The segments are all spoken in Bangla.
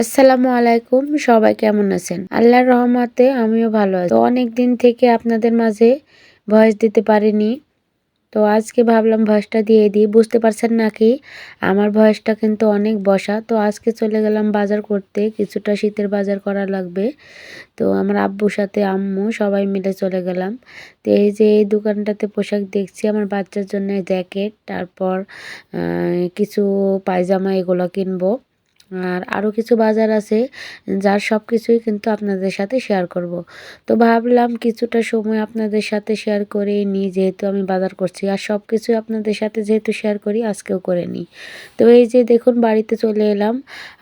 আসসালামু আলাইকুম, সবাই কেমন আছেন? আল্লাহর রহমতে আমিও ভালো আছি। তো অনেক দিন থেকে আপনাদের মাঝে ভয়েস দিতে পারিনি। তো আজকে ভাবলাম ভয়েসটা দিয়ে দিই। বুঝতে পারছেন নাকি আমার ভয়েসটা কিন্তু অনেক বসা। তো আজকে চলে গেলাম বাজার করতে, কিছুটা শীতের বাজার করা লাগবে। তো আমার আব্বুর সাথে আম্মু সবাই মিলে চলে গেলাম। তো এই যে এই দোকানটাতে পোশাক দেখছি আমার বাচ্চার জন্য, জ্যাকেট, তারপর কিছু পায়জামা এগুলো কিনবো। আর আরও কিছু বাজার আছে যার সব কিছুই কিন্তু আপনাদের সাথে শেয়ার করব। তো ভাবলাম কিছুটা সময় আপনাদের সাথে শেয়ার করে নিই, যেহেতু আমি বাজার করছি আর সব কিছুই আপনাদের সাথে যেহেতু শেয়ার করি আজকেও করে নিই। তো এই যে দেখুন বাড়িতে চলে এলাম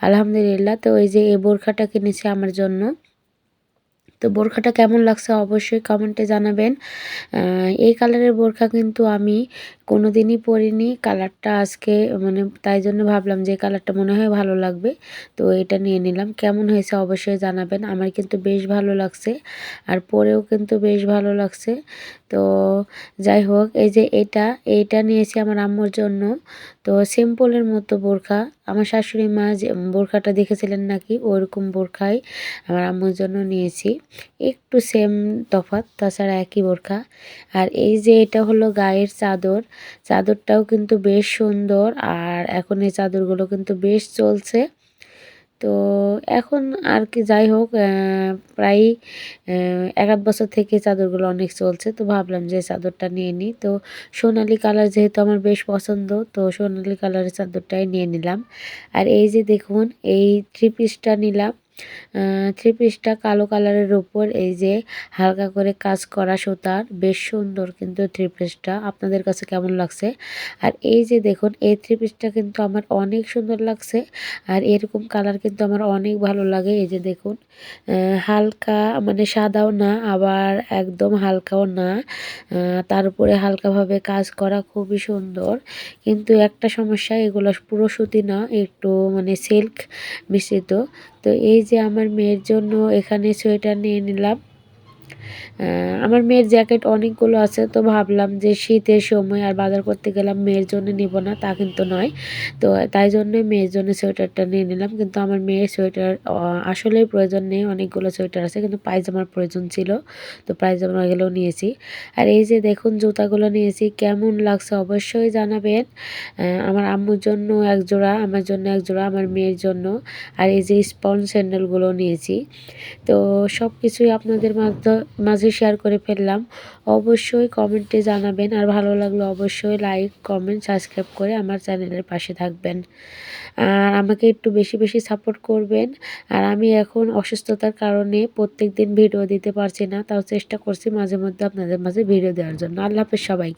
আলহামদুলিল্লাহ। তো এই যে এই বোরখাটা কিনেছি আমার জন্য। তো বোরখাটা কেমন লাগছে অবশ্যই কমেন্টে জানাবেন। এই কালারের বোরখা কিন্তু আমি কোনোদিনই পরিনি। কালারটা আজকে মানে তাই জন্য ভাবলাম যে কালারটা মনে হয় ভালো লাগবে। তো এটা নিয়ে নিলাম। কেমন হয়েছে অবশ্যই জানাবেন। আমার কিন্তু বেশ ভালো লাগছে আর পরেও কিন্তু বেশ ভালো লাগছে। তো যাই হোক, এই যে এইটা নিয়েছি আমার আম্মুর জন্য। তো সিম্পলের মতো বোরখা, আমার শাশুড়ি মা যে বোরখাটা দেখেছিলেন নাকি ওরকম বোরখাই আমার আম্মুর জন্য নিয়েছি। একটু সেম তফাৎ, তাছাড়া একই বোরখা। আর এই যে এটা হলো গায়ের চাদর। চাদরটাও কিন্তু বেশ সুন্দর আর এখন এই চাদরগুলো কিন্তু বেশ চলছে। তো এখন আর কি যাই হোক, প্রায় ১ বছর থেকে চাদরগুলো অনেক চলছে। তো ভাবলাম যে চাদরটা নিয়ে নিই। তো সোনালি কালার যেহেতু আমার বেশ পছন্দ, তো সোনালি কালারের চাদরটাই নিয়ে নিলাম। আর এই যে দেখুন এই থ্রি পিসটা নিলাম। থ্রি পিসটা কালো কালারের উপর এই যে হালকা করে কাজ করা সুতার, বেশ সুন্দর কিন্তু থ্রি পিসটা। আপনাদের কাছে কেমন লাগছে? আর এই যে দেখুন এই থ্রি পিসটা কিন্তু আমার অনেক সুন্দর লাগছে। আর এরকম কালার কিন্তু আমার অনেক ভালো লাগে। এই যে দেখুন হালকা মানে সাদাও না আবার একদম হালকাও না, তার উপরে হালকাভাবে কাজ করা, খুবই সুন্দর। কিন্তু একটা সমস্যা, এগুলো পুরো সুতি না, একটু মানে সিল্ক মিশ্রিত। তো এই যে আমার মেয়ের জন্য এখানে সোয়েটার নিয়ে নিলাম। আমার মেয়ের জ্যাকেট অনেকগুলো আছে, তো ভাবলাম যে শীতের সময় আর বাজার করতে গেলাম, মেয়ের জন্য নিব না তা কিন্তু নয়। তো তাই জন্য মেয়ের জন্য সোয়েটারটা নিয়ে নিলাম। কিন্তু আমার মেয়ের সোয়েটার আসলেই প্রয়োজন নেই, অনেকগুলো সোয়েটার আছে, কিন্তু পায়জামার প্রয়োজন ছিল, তো পায়জামাগুলোও নিয়েছি। আর এই যে দেখুন জুতাগুলো নিয়েছি, কেমন লাগছে অবশ্যই জানাবেন। আমার আম্মুর জন্য এক জোড়া, আমার জন্য এক জোড়া, আমার মেয়ের জন্য। আর এই যে স্পঞ্জ স্যান্ডেলগুলো নিয়েছি। তো সব কিছুই আপনাদের মাঝে শেয়ার করে ফেললাম। অবশ্যই কমেন্টে জানাবেন আর ভালো লাগলে অবশ্যই লাইক, কমেন্ট, সাবস্ক্রাইব করে আমার চ্যানেলের পাশে থাকবেন। আর আমাকে একটু বেশি বেশি সাপোর্ট করবেন। আর আমি এখন অসুস্থতার কারণে প্রত্যেক দিন ভিডিও দিতে পারছি না, তাও চেষ্টা করছি মাঝে মধ্যে আপনাদের মাঝে ভিডিও দেওয়ার জন্য। আল্লাহ হাফেজ সবাইকে।